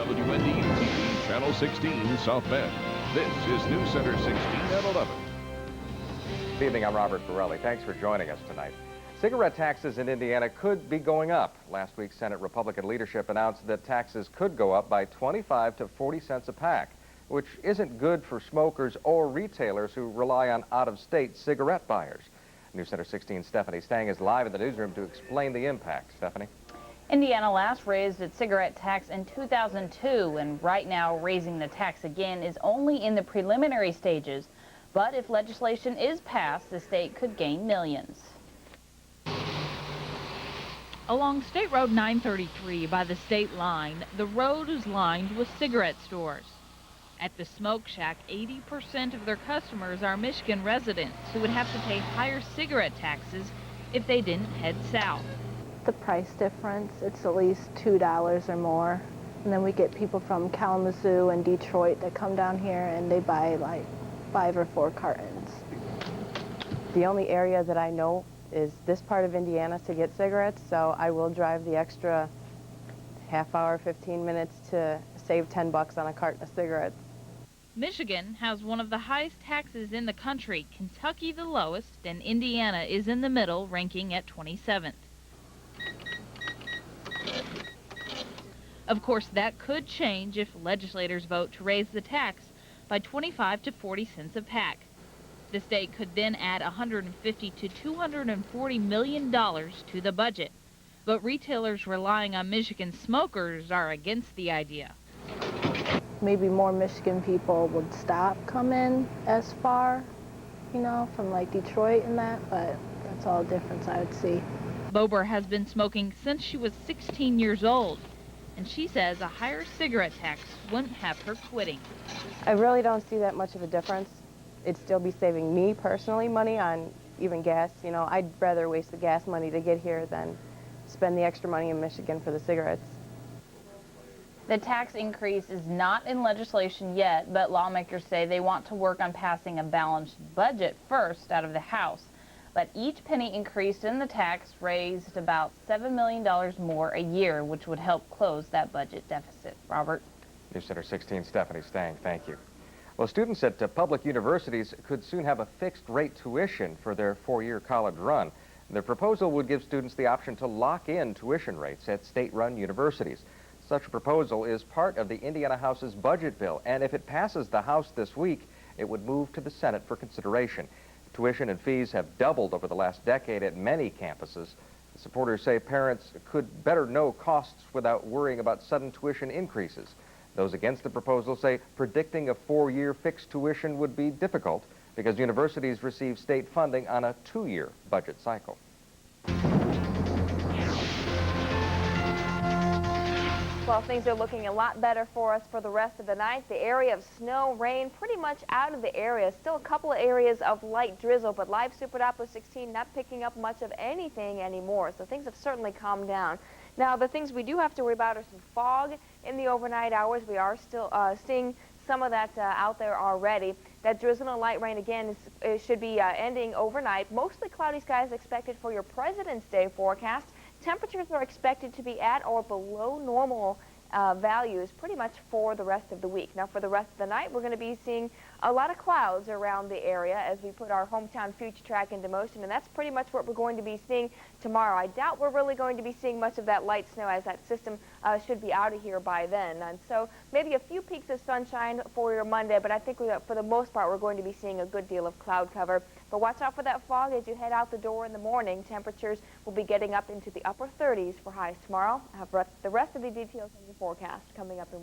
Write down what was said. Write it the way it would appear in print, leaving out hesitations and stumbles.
WNDU TV, Channel 16, South Bend. This is NewsCenter 16 at 11. Good evening, I'm Robert Borelli. Thanks for joining us tonight. Cigarette taxes in Indiana could be going up. Last week, Senate Republican leadership announced that taxes could go up by 25 to 40 cents a pack, which isn't good for smokers or retailers who rely on out-of-state cigarette buyers. NewsCenter 16's Stephanie Stang is live in the newsroom to explain the impact. Stephanie? Indiana last raised its cigarette tax in 2002, and right now raising the tax again is only in the preliminary stages. But if legislation is passed, the state could gain millions. Along State Road 933 by the state line, the road is lined with cigarette stores. At the Smoke Shack, 80% of their customers are Michigan residents who would have to pay higher cigarette taxes if they didn't head south. The price difference, it's at least $2 or more. And then we get people from Kalamazoo and Detroit that come down here and they buy like 5 or 4 cartons. The only area that I know is this part of Indiana to get cigarettes, so I will drive the extra half hour, 15 minutes to save 10 bucks on a carton of cigarettes. Michigan has one of the highest taxes in the country, Kentucky the lowest, and Indiana is in the middle, ranking at 27th. Of course, that could change if legislators vote to raise the tax by 25 to 40 cents a pack. The state could then add $150 to $240 million to the budget. But retailers relying on Michigan smokers are against the idea. Maybe more Michigan people would stop coming as far, you know, from like Detroit and that, but that's all the difference I would see. Bober has been smoking since she was 16 years old, and she says a higher cigarette tax wouldn't have her quitting. I really don't see that much of a difference. It'd still be saving me personally money on even gas. You know, I'd rather waste the gas money to get here than spend the extra money in Michigan for the cigarettes. The tax increase is not in legislation yet, but lawmakers say they want to work on passing a balanced budget first out of the House. But each penny increased in the tax raised about $7 million more a year, which would help close that budget deficit. Robert? NewsCenter 16, Stephanie Stang, thank you. Well, students at public universities could soon have a fixed-rate tuition for their 4-year college run. The proposal would give students the option to lock in tuition rates at state-run universities. Such a proposal is part of the Indiana House's budget bill, and if it passes the House this week, it would move to the Senate for consideration. Tuition and fees have doubled over the last decade at many campuses. The supporters say parents could better know costs without worrying about sudden tuition increases. Those against the proposal say predicting a 4-year fixed tuition would be difficult because universities receive state funding on a 2-year budget cycle. Well, things are looking a lot better for us for the rest of the night. The area of snow, rain, pretty much out of the area. Still a couple of areas of light drizzle, but live Super Doppler 16 not picking up much of anything anymore. So things have certainly calmed down. Now, the things we do have to worry about are some fog in the overnight hours. We are still seeing some of that out there already. That drizzle and light rain, again, should be ending overnight. Mostly cloudy skies expected for your President's Day forecast. Temperatures are expected to be at or below normal values pretty much for the rest of the week. Now, for the rest of the night, we're going to be seeing a lot of clouds around the area as we put our hometown future track into motion, and that's pretty much what we're going to be seeing tomorrow. I doubt we're really going to be seeing much of that light snow as that system should be out of here by then. And so maybe a few peaks of sunshine for your Monday, but I think for the most part, we're going to be seeing a good deal of cloud cover. But watch out for that fog as you head out the door in the morning. Temperatures will be getting up into the upper 30s for highs tomorrow. I have the rest of the details on your forecast coming up in